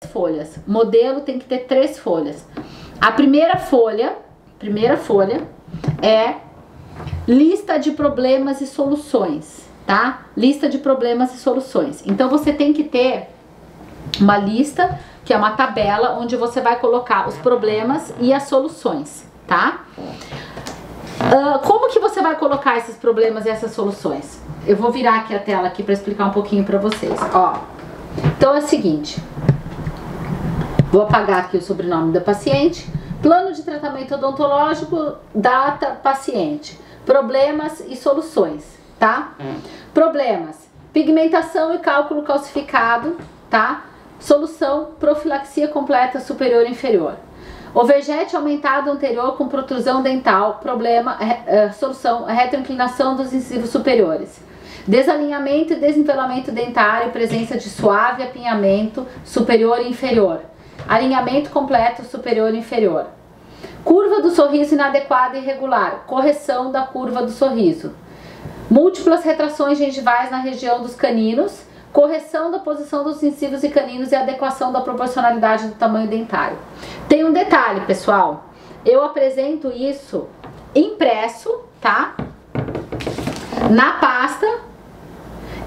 folhas. Modelo tem que ter 3 folhas. A primeira folha é lista de problemas e soluções, tá? Lista de problemas e soluções. Então você tem que ter uma lista, que é uma tabela onde você vai colocar os problemas e as soluções, tá? Como que você vai colocar esses problemas e essas soluções? Eu vou virar aqui a tela aqui para explicar um pouquinho para vocês, ó. Então é o seguinte, vou apagar aqui o sobrenome da paciente, plano de tratamento odontológico, data, paciente, problemas e soluções, tá? Problemas, pigmentação e cálculo calcificado, tá? Solução, profilaxia completa superior e inferior. Overjet aumentado anterior com protrusão dental, problema, solução, retroinclinação dos incisivos superiores. Desalinhamento e desnivelamento dentário, presença de suave apinhamento superior e inferior. Alinhamento completo superior e inferior. Curva do sorriso inadequada e irregular, correção da curva do sorriso. Múltiplas retrações gengivais na região dos caninos, correção da posição dos incisivos e caninos e adequação da proporcionalidade do tamanho dentário. Tem um detalhe, pessoal, eu apresento isso impresso, tá? Na pasta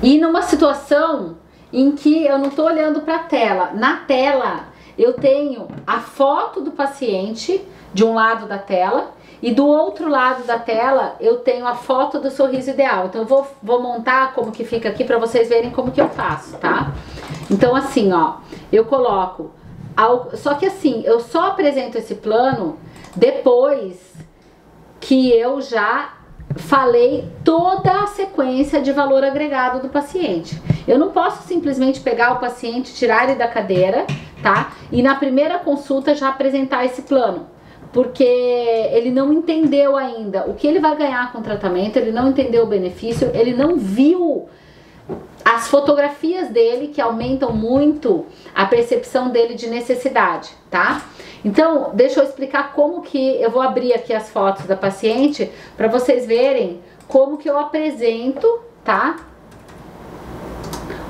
e numa situação em que eu não tô olhando para a tela. Na tela eu tenho a foto do paciente de um lado da tela e do outro lado da tela eu tenho a foto do sorriso ideal. Então eu vou montar como que fica aqui para vocês verem como que eu faço, tá? Então assim, ó, eu coloco, só que assim, eu só apresento esse plano depois que eu já falei toda a sequência de valor agregado do paciente. Eu não posso simplesmente pegar o paciente, tirar ele da cadeira, tá? E na primeira consulta já apresentar esse plano, porque ele não entendeu ainda o que ele vai ganhar com o tratamento, ele não entendeu o benefício, ele não viu as fotografias dele que aumentam muito a percepção dele de necessidade, tá? Então, deixa eu explicar como que eu vou abrir aqui as fotos da paciente para vocês verem como que eu apresento, tá?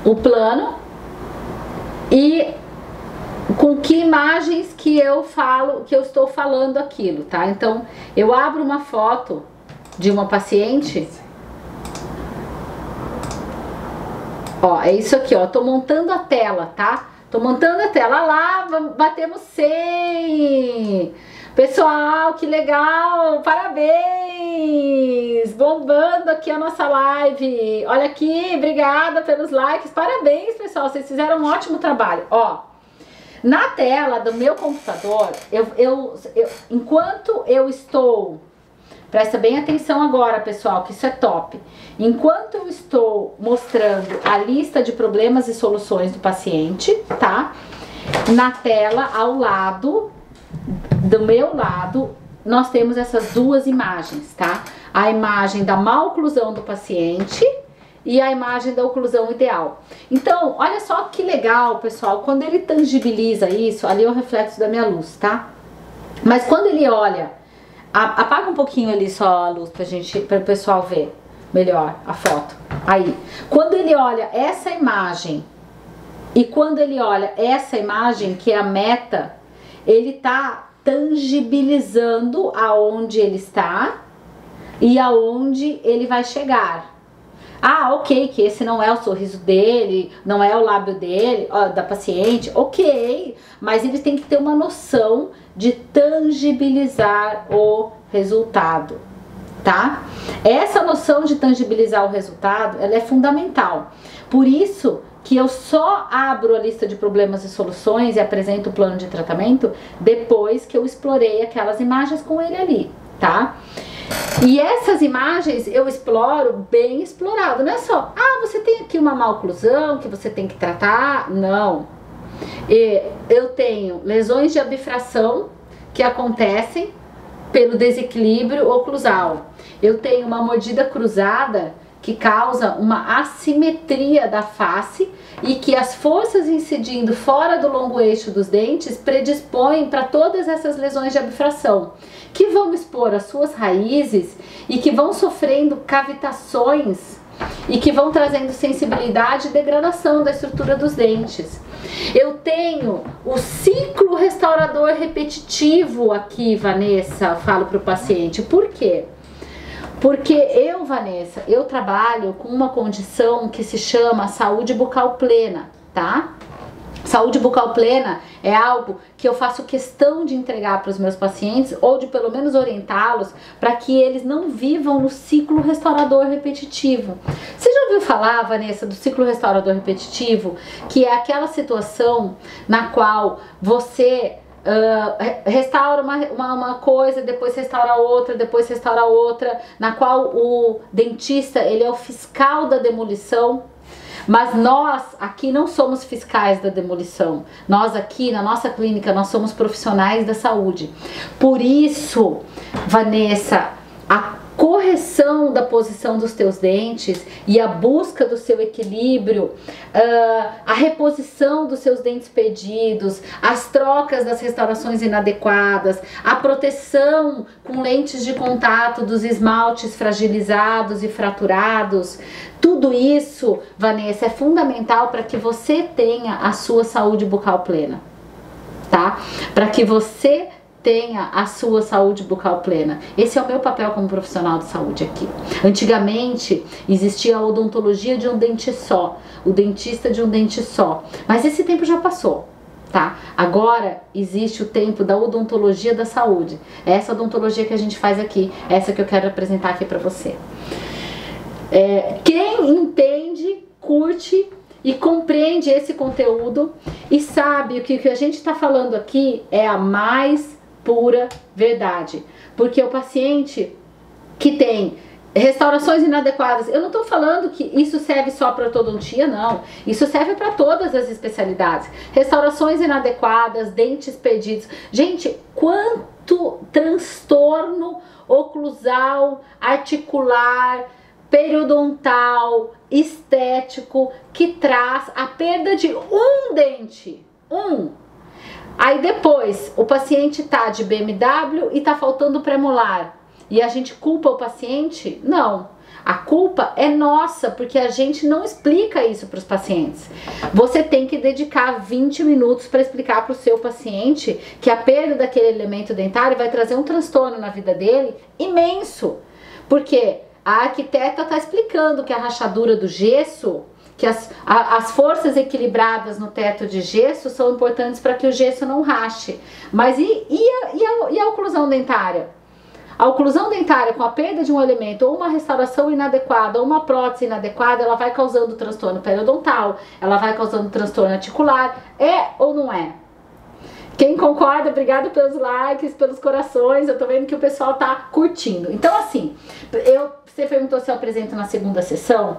O plano e com que imagens que eu falo, que eu estou falando aquilo, tá? Então, eu abro uma foto de uma paciente. Ó, é isso aqui, ó. Tô montando a tela, tá? Tô montando a tela. Lá, batemos 100! Pessoal, que legal! Parabéns! Bombando aqui a nossa live. Olha aqui, obrigada pelos likes. Parabéns, pessoal. Vocês fizeram um ótimo trabalho. Ó, na tela do meu computador, enquanto eu estou... Presta bem atenção agora, pessoal, que isso é top. Enquanto eu estou mostrando a lista de problemas e soluções do paciente, tá? Na tela, ao lado, do meu lado, nós temos essas duas imagens, tá? A imagem da má oclusão do paciente e a imagem da oclusão ideal. Então, olha só que legal, pessoal, quando ele tangibiliza isso, ali é o reflexo da minha luz, tá? Mas quando ele olha... Apaga um pouquinho ali só a luz para o pessoal ver melhor a foto. Aí, quando ele olha essa imagem e quando ele olha essa imagem, que é a meta, ele tá tangibilizando aonde ele está e aonde ele vai chegar. Ah, ok, que esse não é o sorriso dele, não é o lábio dele, ó, da paciente, ok, mas ele tem que ter uma noção de tangibilizar o resultado, tá? Essa noção de tangibilizar o resultado, ela é fundamental. Por isso que eu só abro a lista de problemas e soluções e apresento o plano de tratamento depois que eu explorei aquelas imagens com ele ali, tá? E essas imagens eu exploro bem explorado, não é só, ah, você tem aqui uma má oclusão que você tem que tratar, não. Eu tenho lesões de abfração que acontecem pelo desequilíbrio oclusal. Eu tenho uma mordida cruzada que causa uma assimetria da face e que as forças incidindo fora do longo eixo dos dentes predispõem para todas essas lesões de abfração, que vão expor as suas raízes e que vão sofrendo cavitações e que vão trazendo sensibilidade e degradação da estrutura dos dentes. Eu tenho repetitivo aqui, Vanessa, falo para o paciente. Por quê? Porque eu, Vanessa, eu trabalho com uma condição que se chama saúde bucal plena, tá? Saúde bucal plena é algo que eu faço questão de entregar para os meus pacientes ou de pelo menos orientá-los para que eles não vivam no ciclo restaurador repetitivo. Você já ouviu falar, Vanessa, do ciclo restaurador repetitivo? Que é aquela situação na qual você restaura uma coisa, depois restaura outra, depois restaura outra, na qual o dentista ele é o fiscal da demolição. Mas nós aqui não somos fiscais da demolição. Nós aqui na nossa clínica nós somos profissionais da saúde. Por isso, Vanessa, a correção da posição dos teus dentes e a busca do seu equilíbrio, a reposição dos seus dentes perdidos, as trocas das restaurações inadequadas, a proteção com lentes de contato dos esmaltes fragilizados e fraturados, tudo isso, Vanessa, é fundamental para que você tenha a sua saúde bucal plena, tá? Para que você tenha a sua saúde bucal plena. Esse é o meu papel como profissional de saúde aqui. Antigamente existia a odontologia de um dente só, o dentista de um dente só, mas esse tempo já passou, tá? Agora existe o tempo da odontologia da saúde. É essa odontologia que a gente faz aqui, essa que eu quero apresentar aqui para você. Quem entende, curte e compreende esse conteúdo e sabe que o que a gente está falando aqui é a mais pura verdade, porque o paciente que tem restaurações inadequadas, eu não estou falando que isso serve só para ortodontia, não, isso serve para todas as especialidades. Restaurações inadequadas, dentes perdidos, gente, quanto transtorno oclusal, articular, periodontal, estético que traz a perda de um dente, Aí depois o paciente tá de BMW e tá faltando premolar e a gente culpa o paciente? Não, a culpa é nossa porque a gente não explica isso para os pacientes. Você tem que dedicar 20 minutos para explicar para o seu paciente que a perda daquele elemento dentário vai trazer um transtorno na vida dele imenso, porque a arquiteta está explicando que a rachadura do gesso, que as forças equilibradas no teto de gesso são importantes para que o gesso não rache. Mas e a oclusão dentária? A oclusão dentária com a perda de um elemento ou uma restauração inadequada ou uma prótese inadequada, ela vai causando transtorno periodontal, ela vai causando transtorno articular. É ou não é? Quem concorda, obrigado pelos likes, pelos corações, eu tô vendo que o pessoal tá curtindo. Então assim, você perguntou se eu apresento na segunda sessão.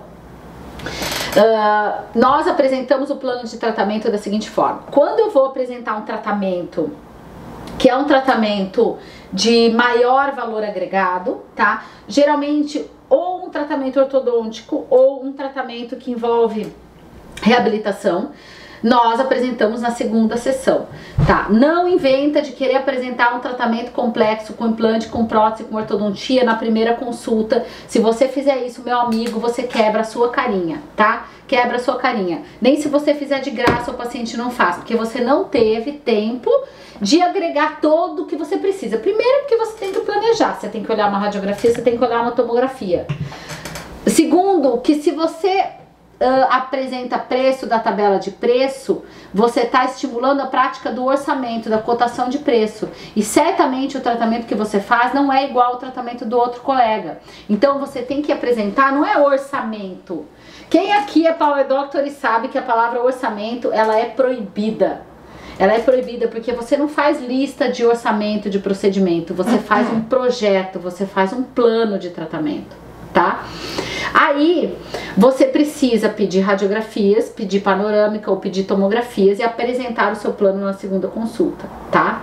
Nós apresentamos o plano de tratamento da seguinte forma: quando eu vou apresentar um tratamento que é um tratamento de maior valor agregado, tá? Geralmente ou um tratamento ortodôntico ou um tratamento que envolve reabilitação, nós apresentamos na segunda sessão, tá? Não inventa de querer apresentar um tratamento complexo com implante, com prótese, com ortodontia na primeira consulta. Se você fizer isso, meu amigo, você quebra a sua carinha, tá? Quebra a sua carinha. Nem se você fizer de graça o paciente não faz, porque você não teve tempo de agregar todo o que você precisa. Primeiro, porque você tem que planejar, você tem que olhar uma radiografia, você tem que olhar uma tomografia. Segundo, que se você apresenta preço da tabela de preço, você está estimulando a prática do orçamento, da cotação de preço, e certamente o tratamento que você faz não é igual ao tratamento do outro colega. Então você tem que apresentar, não é orçamento. Quem aqui é Power Doctor e sabe que a palavra orçamento, ela é proibida. Ela é proibida porque você não faz lista de orçamento de procedimento, você faz um projeto, você faz um plano de tratamento, tá? Aí você precisa pedir radiografias, pedir panorâmica ou pedir tomografias e apresentar o seu plano na segunda consulta, tá?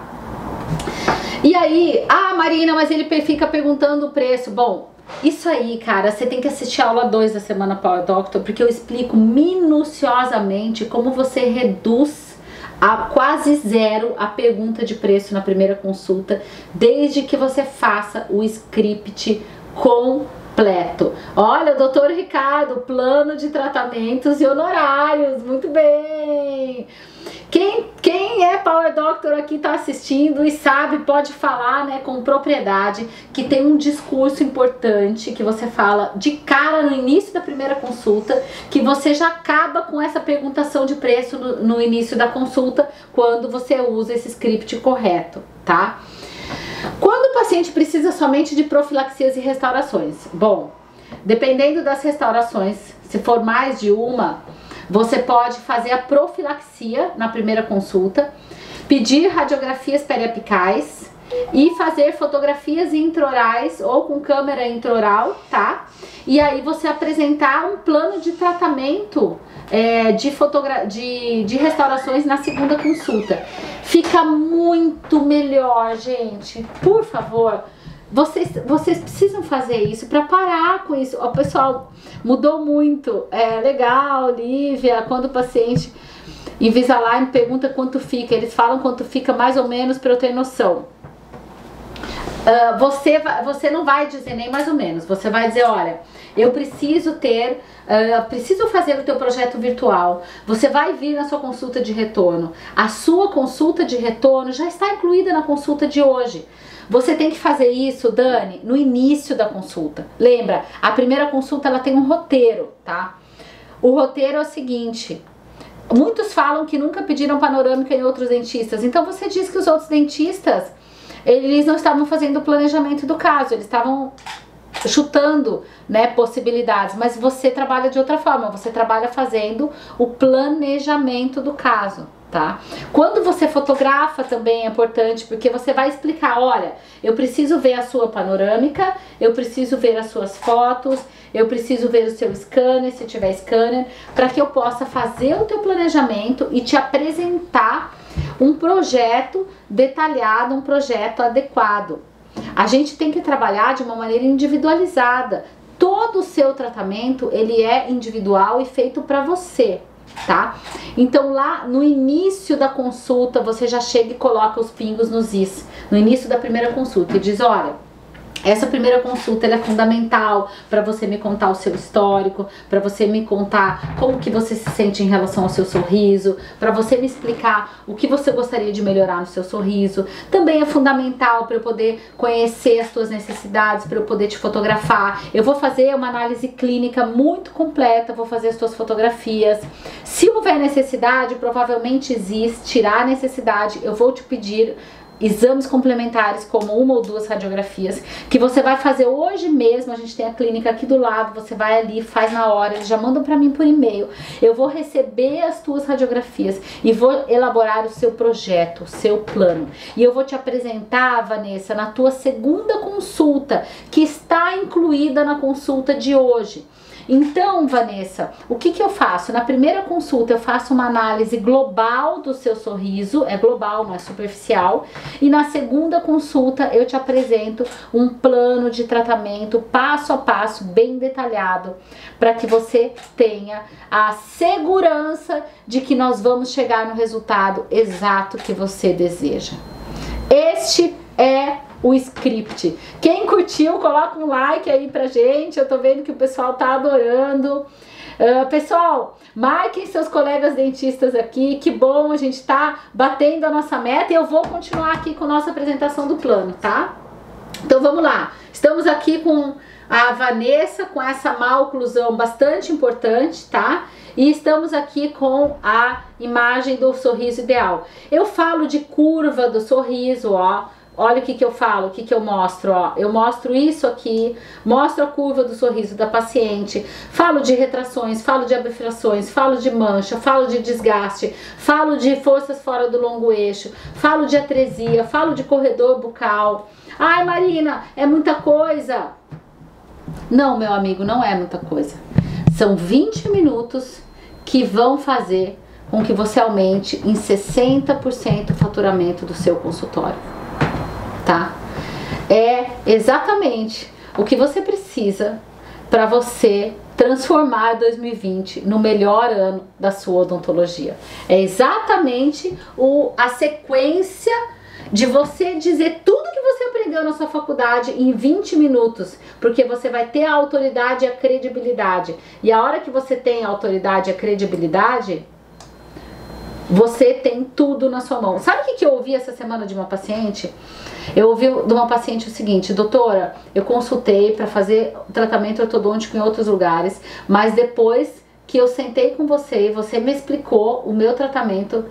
E aí, Marina, mas ele fica perguntando o preço. Bom, isso aí, cara, você tem que assistir a aula 2 da semana Power Doctor, porque eu explico minuciosamente como você reduz a quase zero a pergunta de preço na primeira consulta, desde que você faça o script completo. Olha, doutor Ricardo, plano de tratamentos e honorários, muito bem. Quem é Power Power Doctor aqui tá assistindo e sabe, pode falar, né, com propriedade, que tem um discurso importante que você fala de cara no início da primeira consulta, que você já acaba com essa perguntação de preço no início da consulta, quando você usa esse script correto, tá? Quando o paciente precisa somente de profilaxias e restaurações? Bom, dependendo das restaurações, se for mais de uma, você pode fazer a profilaxia na primeira consulta, pedir radiografias periapicais e fazer fotografias intraorais ou com câmera intraoral, tá? E aí você apresentar um plano de tratamento de restaurações na segunda consulta. Fica muito melhor, gente. Por favor, vocês precisam fazer isso para parar com isso. O pessoal mudou muito. É legal, Lívia, quando o paciente Invisalign pergunta quanto fica, eles falam quanto fica mais ou menos para eu ter noção. Você não vai dizer nem mais ou menos, você vai dizer, olha, eu preciso preciso fazer o teu projeto virtual, você vai vir na sua consulta de retorno, a sua consulta de retorno já está incluída na consulta de hoje. Você tem que fazer isso, Dani, no início da consulta. Lembra, a primeira consulta ela tem um roteiro, tá? O roteiro é o seguinte: muitos falam que nunca pediram panorâmica em outros dentistas, então você diz que os outros dentistas, eles não estavam fazendo o planejamento do caso, eles estavam chutando, né, possibilidades, mas você trabalha de outra forma, você trabalha fazendo o planejamento do caso, tá? Quando você fotografa também é importante, porque você vai explicar, olha, eu preciso ver a sua panorâmica, eu preciso ver as suas fotos, eu preciso ver o seu scanner, se tiver scanner, para que eu possa fazer o teu planejamento e te apresentar um projeto detalhado, um projeto adequado. A gente tem que trabalhar de uma maneira individualizada. Todo o seu tratamento, ele é individual e feito para você, tá? Então lá no início da consulta, você já chega e coloca os pingos nos is, no início da primeira consulta, e diz, olha, essa primeira consulta ela é fundamental para você me contar o seu histórico, para você me contar como que você se sente em relação ao seu sorriso, para você me explicar o que você gostaria de melhorar no seu sorriso. Também é fundamental para eu poder conhecer as suas necessidades, para eu poder te fotografar. Eu vou fazer uma análise clínica muito completa, vou fazer as suas fotografias. Se houver necessidade, provavelmente existirá necessidade, eu vou te pedir exames complementares, como uma ou duas radiografias, que você vai fazer hoje mesmo. A gente tem a clínica aqui do lado, você vai ali, faz na hora, eles já mandam pra mim por e-mail. Eu vou receber as tuas radiografias e vou elaborar o seu projeto, o seu plano. E eu vou te apresentar, Vanessa, na tua segunda consulta, que está incluída na consulta de hoje. Então, Vanessa, o que eu faço? Na primeira consulta eu faço uma análise global do seu sorriso, é global, não é superficial, e na segunda consulta eu te apresento um plano de tratamento passo a passo, bem detalhado, para que você tenha a segurança de que nós vamos chegar no resultado exato que você deseja. Este é o script. Quem curtiu, coloca um like aí pra gente. Eu tô vendo que o pessoal tá adorando. Pessoal, marquem seus colegas dentistas aqui. Que bom, a gente tá batendo a nossa meta. E eu vou continuar aqui com a nossa apresentação do plano, tá? Então vamos lá. Estamos aqui com a Vanessa, com essa maloclusão bastante importante, tá? E estamos aqui com a imagem do sorriso ideal. Eu falo de curva do sorriso, ó. Olha o que eu falo, o que eu mostro, ó. Eu mostro isso aqui, mostro a curva do sorriso da paciente, falo de retrações, falo de abfrações, falo de mancha, falo de desgaste, falo de forças fora do longo eixo, falo de atresia, falo de corredor bucal. Ai, Marina, é muita coisa. Não, meu amigo, não é muita coisa. São 20 minutos que vão fazer com que você aumente em 60% o faturamento do seu consultório. Tá? É exatamente o que você precisa para você transformar 2020 no melhor ano da sua odontologia. É exatamente a sequência de você dizer tudo que você aprendeu na sua faculdade em 20 minutos, porque você vai ter a autoridade e a credibilidade. E a hora que você tem a autoridade e a credibilidade, Você tem tudo na sua mão. Sabe o que eu ouvi essa semana de uma paciente? Eu ouvi de uma paciente o seguinte: doutora, eu consultei para fazer tratamento ortodôntico em outros lugares, mas depois que eu sentei com você e você me explicou o meu tratamento,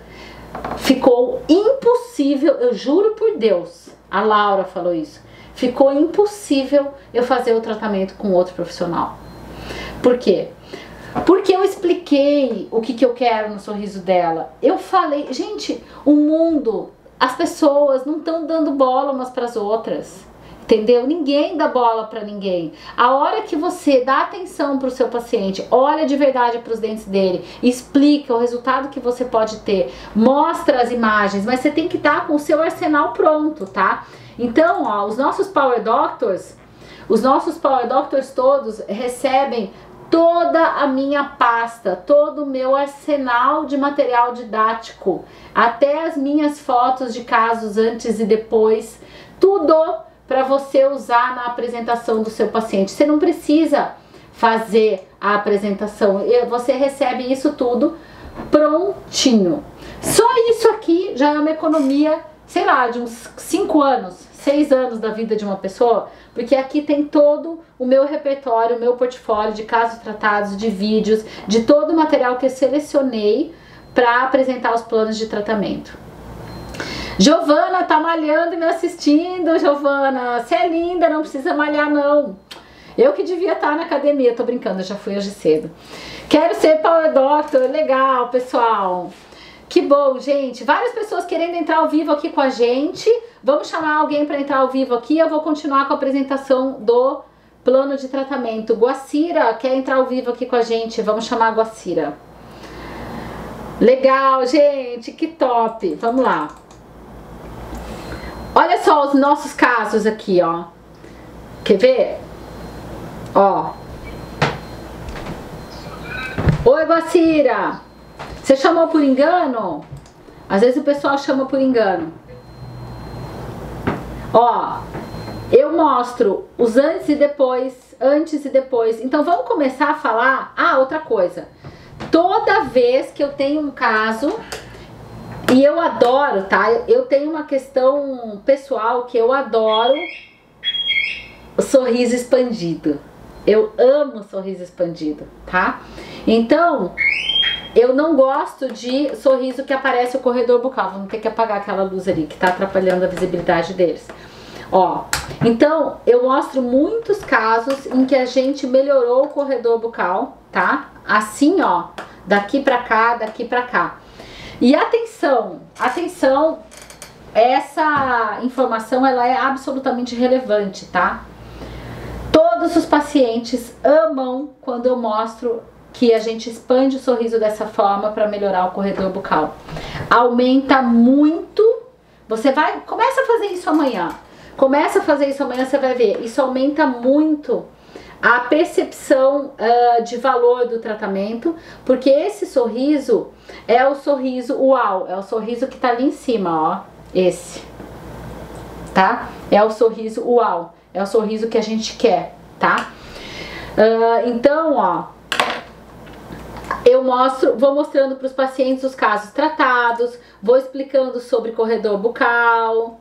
ficou impossível, eu juro por Deus, a Laura falou isso, ficou impossível eu fazer o tratamento com outro profissional. Por quê? Porque eu expliquei o que eu quero no sorriso dela. Eu falei, gente, o mundo, as pessoas não estão dando bola umas para as outras, entendeu? Ninguém dá bola para ninguém. A hora que você dá atenção para o seu paciente, olha de verdade para os dentes dele, explica o resultado que você pode ter, mostra as imagens, mas você tem que estar com o seu arsenal pronto, tá? Então, ó, os nossos Power Doctors todos recebem toda a minha pasta, todo o meu arsenal de material didático, até as minhas fotos de casos antes e depois, tudo para você usar na apresentação do seu paciente. Você não precisa fazer a apresentação, você recebe isso tudo prontinho. Só isso aqui já é uma economia, sei lá, de uns 5 anos, 6 anos da vida de uma pessoa, porque aqui tem todo o meu repertório, o meu portfólio de casos tratados, de vídeos, de todo o material que eu selecionei para apresentar os planos de tratamento. Giovana tá malhando e me assistindo, Giovana, você é linda, não precisa malhar não. Eu que devia estar na academia, tô brincando, eu já fui hoje cedo. Quero ser Power Doctor, legal, pessoal. Que bom, gente. Várias pessoas querendo entrar ao vivo aqui com a gente. Vamos chamar alguém para entrar ao vivo aqui. Eu vou continuar com a apresentação do plano de tratamento. Guacira quer entrar ao vivo aqui com a gente. Vamos chamar a Guacira. Legal, gente. Que top. Vamos lá. Olha só os nossos casos aqui, ó. Quer ver? Ó. Oi, Guacira. Você chamou por engano? Às vezes o pessoal chama por engano. Ó, eu mostro os antes e depois, antes e depois. Então vamos começar a falar. Ah, outra coisa. Toda vez que eu tenho um caso, e eu adoro, tá? Eu tenho uma questão pessoal que eu adoro o sorriso expandido. Eu amo sorriso expandido, tá? Então, eu não gosto de sorriso que aparece o corredor bucal. Vamos ter que apagar aquela luz ali que tá atrapalhando a visibilidade deles. Ó, então eu mostro muitos casos em que a gente melhorou o corredor bucal, tá? Assim, ó, daqui pra cá, daqui pra cá. E atenção, atenção, essa informação ela é absolutamente relevante, tá? Todos os pacientes amam quando eu mostro que a gente expande o sorriso dessa forma para melhorar o corredor bucal. Aumenta muito. Você vai, começa a fazer isso amanhã. Começa a fazer isso amanhã, você vai ver. Isso aumenta muito a percepção de valor do tratamento, porque esse sorriso é o sorriso uau, é o sorriso que tá ali em cima, ó, esse, tá? É o sorriso uau, é o sorriso que a gente quer, tá? Então, ó, eu vou mostrando para os pacientes os casos tratados, vou explicando sobre corredor bucal,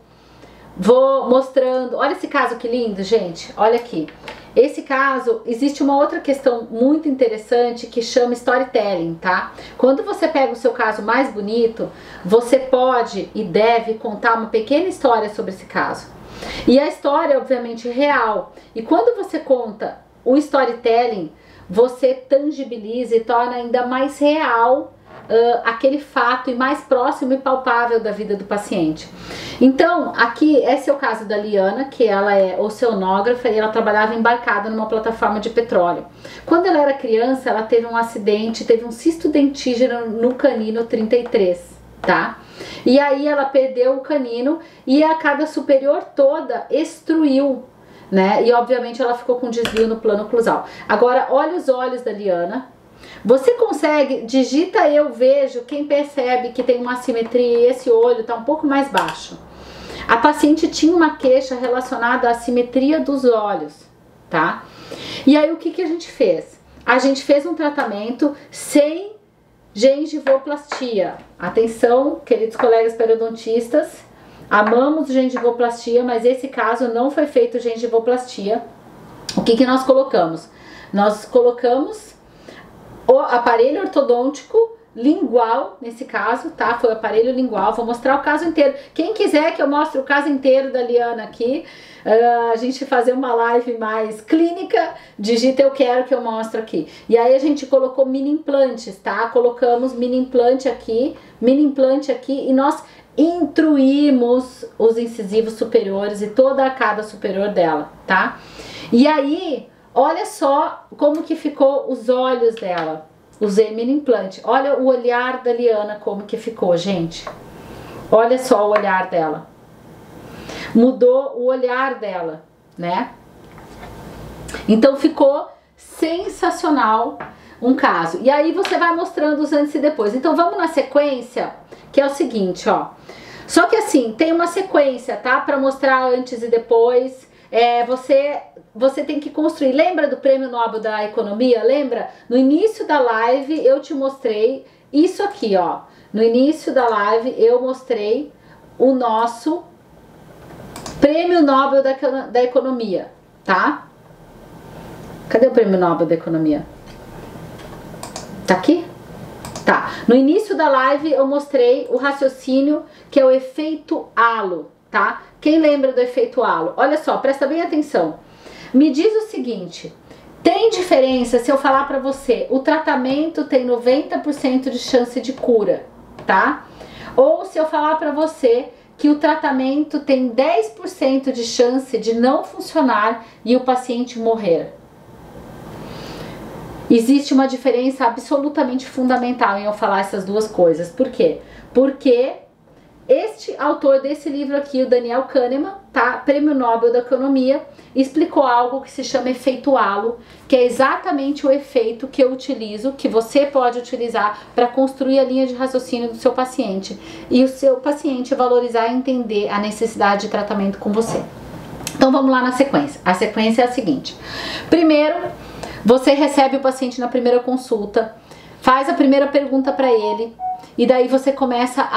vou mostrando. Olha esse caso que lindo, gente, olha aqui. Esse caso, existe uma outra questão muito interessante que chama storytelling, tá? Quando você pega o seu caso mais bonito, você pode e deve contar uma pequena história sobre esse caso. E a história é obviamente real. E quando você conta o storytelling, você tangibiliza e torna ainda mais real aquele fato e mais próximo e palpável da vida do paciente. Então, aqui, esse é o caso da Liana, que ela é oceanógrafa e ela trabalhava embarcada numa plataforma de petróleo. Quando ela era criança, ela teve um acidente, teve um cisto dentígeno no canino 33, tá? E aí ela perdeu o canino e a carga superior toda extruiu, né? E obviamente ela ficou com desvio no plano oclusal. Agora, olha os olhos da Liana. Você consegue, digita eu vejo, quem percebe que tem uma assimetria e esse olho tá um pouco mais baixo. A paciente tinha uma queixa relacionada à assimetria dos olhos, tá? E aí o que a gente fez? A gente fez um tratamento sem gengivoplastia. Atenção, queridos colegas periodontistas, amamos gengivoplastia, mas esse caso não foi feito gengivoplastia. O que nós colocamos? Nós colocamos o aparelho ortodôntico lingual, nesse caso, tá? Foi o aparelho lingual. Vou mostrar o caso inteiro. Quem quiser que eu mostre o caso inteiro da Liana aqui, a gente fazer uma live mais clínica, digita eu quero que eu mostro aqui. E aí a gente colocou mini implantes, tá? Colocamos mini implante aqui e nós intruímos os incisivos superiores e toda a arcada superior dela, tá? E aí, olha só como que ficou os olhos dela. Usei mini implante. Olha o olhar da Liana como que ficou, gente. Olha só o olhar dela. Mudou o olhar dela, né? Então ficou sensacional um caso. E aí você vai mostrando os antes e depois. Então vamos na sequência, que é o seguinte, ó. Só que assim, tem uma sequência, tá? Pra mostrar antes e depois. Você tem que construir. Lembra do Prêmio Nobel da Economia? Lembra? No início da live eu te mostrei isso aqui, ó. No início da live eu mostrei o nosso Prêmio Nobel da Economia, tá? Cadê o Prêmio Nobel da Economia? Tá aqui? Tá. No início da live eu mostrei o raciocínio que é o efeito halo, tá? Quem lembra do efeito halo? Olha só, presta bem atenção. Me diz o seguinte, tem diferença se eu falar pra você, o tratamento tem 90% de chance de cura, tá? Ou se eu falar pra você que o tratamento tem 10% de chance de não funcionar e o paciente morrer. Existe uma diferença absolutamente fundamental em eu falar essas duas coisas. Por quê? Porque este autor desse livro aqui, o Daniel Kahneman, tá? Prêmio Nobel da Economia, explicou algo que se chama efeito halo, que é exatamente o efeito que eu utilizo, que você pode utilizar para construir a linha de raciocínio do seu paciente e o seu paciente valorizar e entender a necessidade de tratamento com você. Então vamos lá na sequência. A sequência é a seguinte. Primeiro, você recebe o paciente na primeira consulta, faz a primeira pergunta para ele e daí você começa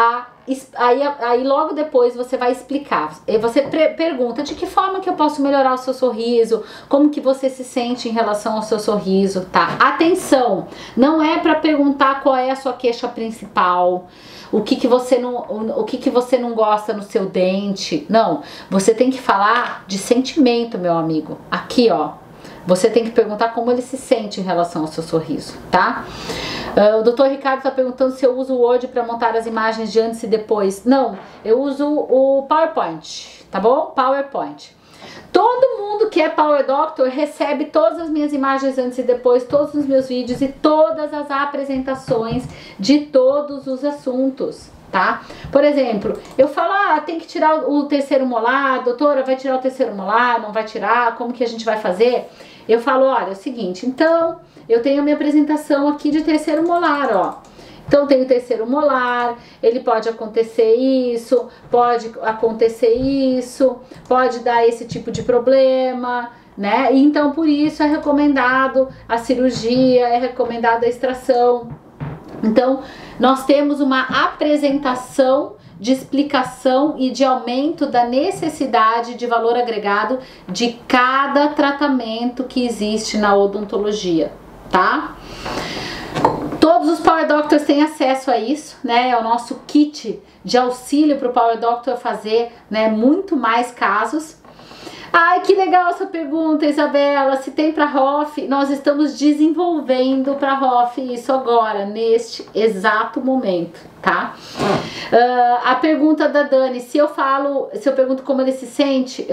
Aí logo depois você vai explicar. Você pergunta de que forma que eu posso melhorar o seu sorriso, como que você se sente em relação ao seu sorriso, tá? Atenção, não é para perguntar qual é a sua queixa principal, o que você não gosta no seu dente. Não, você tem que falar de sentimento, meu amigo. Aqui, ó. Você tem que perguntar como ele se sente em relação ao seu sorriso, tá? O Dr. Ricardo está perguntando se eu uso o Word para montar as imagens de antes e depois. Não, eu uso o PowerPoint, tá bom? PowerPoint. Todo mundo que é Power Doctor recebe todas as minhas imagens antes e depois, todos os meus vídeos e todas as apresentações de todos os assuntos, tá? Por exemplo, eu falo, tem que tirar o terceiro molar, doutora, vai tirar o terceiro molar, não vai tirar, como que a gente vai fazer? Eu falo, olha, é o seguinte, então, eu tenho a minha apresentação aqui de terceiro molar, ó. Então, tem o terceiro molar, ele pode acontecer isso, pode dar esse tipo de problema, né? E então, por isso, é recomendado a cirurgia, é recomendada a extração. Então, nós temos uma apresentação de explicação e de aumento da necessidade de valor agregado de cada tratamento que existe na odontologia, tá? Todos os Power Doctors têm acesso a isso, né? É o nosso kit de auxílio para o Power Doctor fazer, né, muito mais casos. Ai, que legal essa pergunta, Isabela. Se tem para ROF, nós estamos desenvolvendo para ROF isso agora, neste exato momento, tá? A pergunta da Dani, se eu pergunto como ele se sente,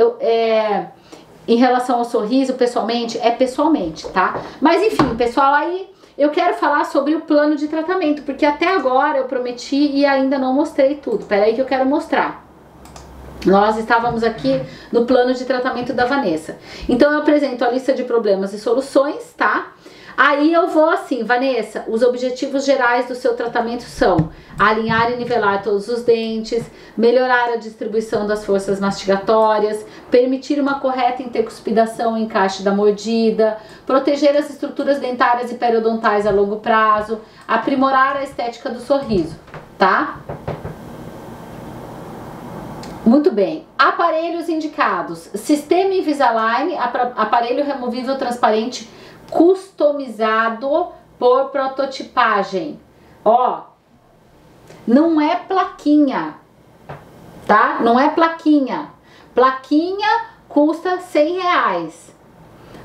em relação ao sorriso, pessoalmente, é pessoalmente, tá? Mas enfim, pessoal, aí eu quero falar sobre o plano de tratamento, porque até agora eu prometi e ainda não mostrei tudo. Peraí que eu quero mostrar. Nós estávamos aqui no plano de tratamento da Vanessa. Então eu apresento a lista de problemas e soluções, tá? Aí eu vou assim, Vanessa, os objetivos gerais do seu tratamento são alinhar e nivelar todos os dentes, melhorar a distribuição das forças mastigatórias, permitir uma correta intercuspidação e encaixe da mordida, proteger as estruturas dentárias e periodontais a longo prazo, aprimorar a estética do sorriso, tá? Muito bem. Aparelhos indicados. Sistema Invisalign, aparelho removível transparente customizado por prototipagem. Ó, não é plaquinha, tá? Não é plaquinha. Plaquinha custa R$100.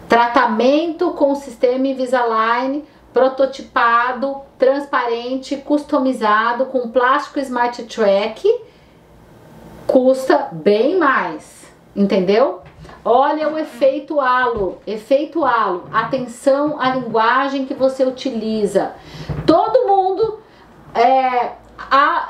Tratamento com sistema Invisalign prototipado, transparente, customizado com plástico Smart Track custa bem mais, entendeu? Olha o efeito halo, atenção à linguagem que você utiliza. Todo mundo,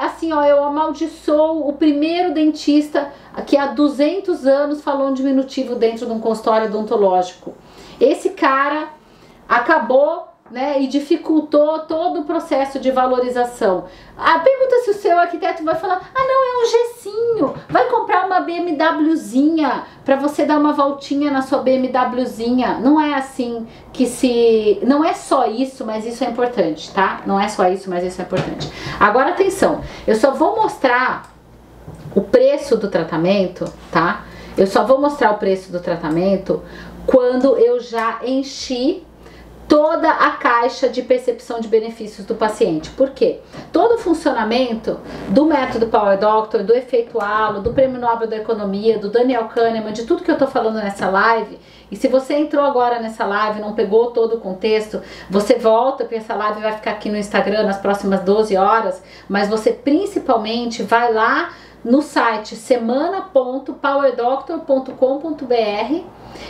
assim, ó, eu amaldiçoo o primeiro dentista que há 200 anos falou um diminutivo dentro de um consultório odontológico. Esse cara acabou, né, e dificultou todo o processo de valorização. Pergunta se o seu arquiteto vai falar, ah não, é um gessinho, vai comprar uma BMWzinha para você dar uma voltinha na sua BMWzinha. Não é assim que se... Não é só isso, mas isso é importante, tá? Não é só isso, mas isso é importante. Agora atenção, eu só vou mostrar o preço do tratamento, tá? Eu só vou mostrar o preço do tratamento quando eu já enchi toda a caixa de percepção de benefícios do paciente. Por quê? Todo o funcionamento do método Power Doctor, do efeito halo, do Prêmio Nobel da Economia, do Daniel Kahneman, de tudo que eu tô falando nessa live, e se você entrou agora nessa live e não pegou todo o contexto, você volta, porque essa live vai ficar aqui no Instagram nas próximas 12 horas, mas você principalmente vai lá no site semana.powerdoctor.com.br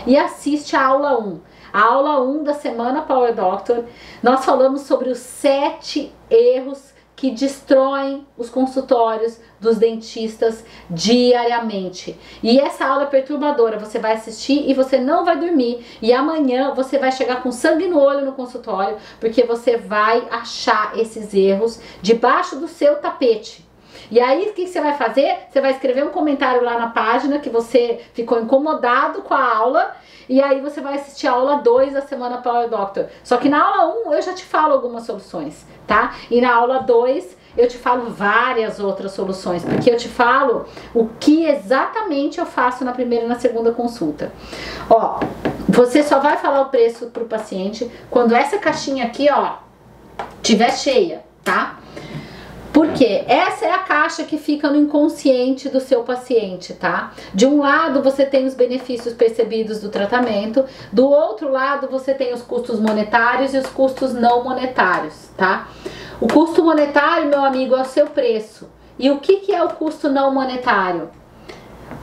e assiste a aula 1. A aula 1 da Semana Power Doctor, nós falamos sobre os 7 erros que destroem os consultórios dos dentistas diariamente. E essa aula é perturbadora, você vai assistir e você não vai dormir. E amanhã você vai chegar com sangue no olho no consultório, porque você vai achar esses erros debaixo do seu tapete. E aí, o que você vai fazer? Você vai escrever um comentário lá na página que você ficou incomodado com a aula, e aí você vai assistir a aula 2 da Semana Power Doctor. Só que na aula 1 eu já te falo algumas soluções, tá? E na aula 2 eu te falo várias outras soluções, porque eu te falo o que exatamente eu faço na primeira e na segunda consulta. Ó, você só vai falar o preço pro paciente quando essa caixinha aqui, ó, tiver cheia, tá? Porque essa é a caixa que fica no inconsciente do seu paciente, tá? De um lado você tem os benefícios percebidos do tratamento, do outro lado você tem os custos monetários e os custos não monetários, tá? O custo monetário, meu amigo, é o seu preço. E o que é o custo não monetário?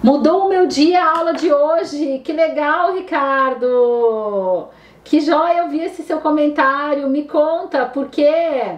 Mudou o meu dia a aula de hoje, que legal, Ricardo! Que joia, eu vi esse seu comentário, me conta, por quê?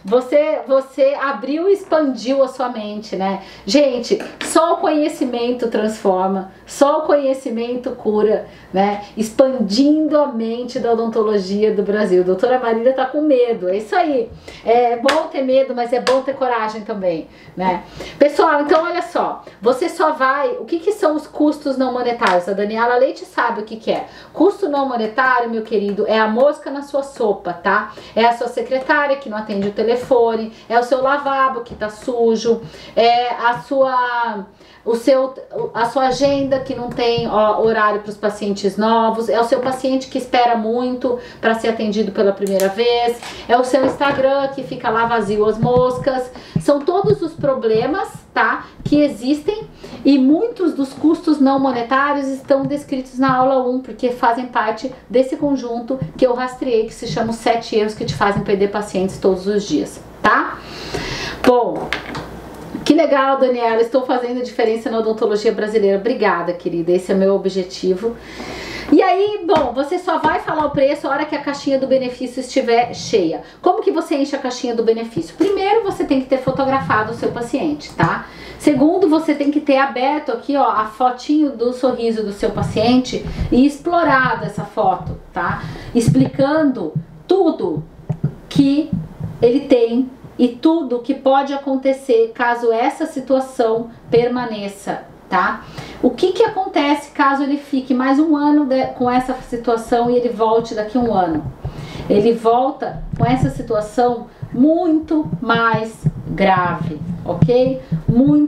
Você abriu e expandiu a sua mente, né? Gente, só o conhecimento transforma, só o conhecimento cura, né? Expandindo a mente da odontologia do Brasil. Doutora Marília tá com medo, é isso aí. É bom ter medo, mas é bom ter coragem também, né? Pessoal, então olha só, você só vai... O que são os custos não monetários? A Daniela Leite sabe o que é. Custo não monetário, meu querido, é a mosca na sua sopa, tá? É a sua secretária que não atende o telefone, é o seu lavabo que tá sujo, é a sua agenda que não tem horário para os pacientes novos, é o seu paciente que espera muito para ser atendido pela primeira vez, é o seu Instagram que fica lá vazio as moscas. São todos os problemas, tá, que existem, e muitos dos custos não monetários estão descritos na aula 1, porque fazem parte desse conjunto que eu rastreei, que se chama os 7 erros que te fazem perder pacientes todos os dias, tá? Bom, que legal, Daniela, estou fazendo a diferença na odontologia brasileira. Obrigada, querida, esse é o meu objetivo. E aí, bom, você só vai falar o preço a hora que a caixinha do benefício estiver cheia. Como que você enche a caixinha do benefício? Primeiro, você tem que ter fotografado o seu paciente, tá? Segundo, você tem que ter aberto aqui, ó, a fotinho do sorriso do seu paciente e explorado essa foto, tá? Explicando tudo que ele tem e tudo que pode acontecer caso essa situação permaneça, tá? O que acontece caso ele fique mais um ano com essa situação e ele volte daqui a um ano? Ele volta com essa situação muito mais grave, ok? Muito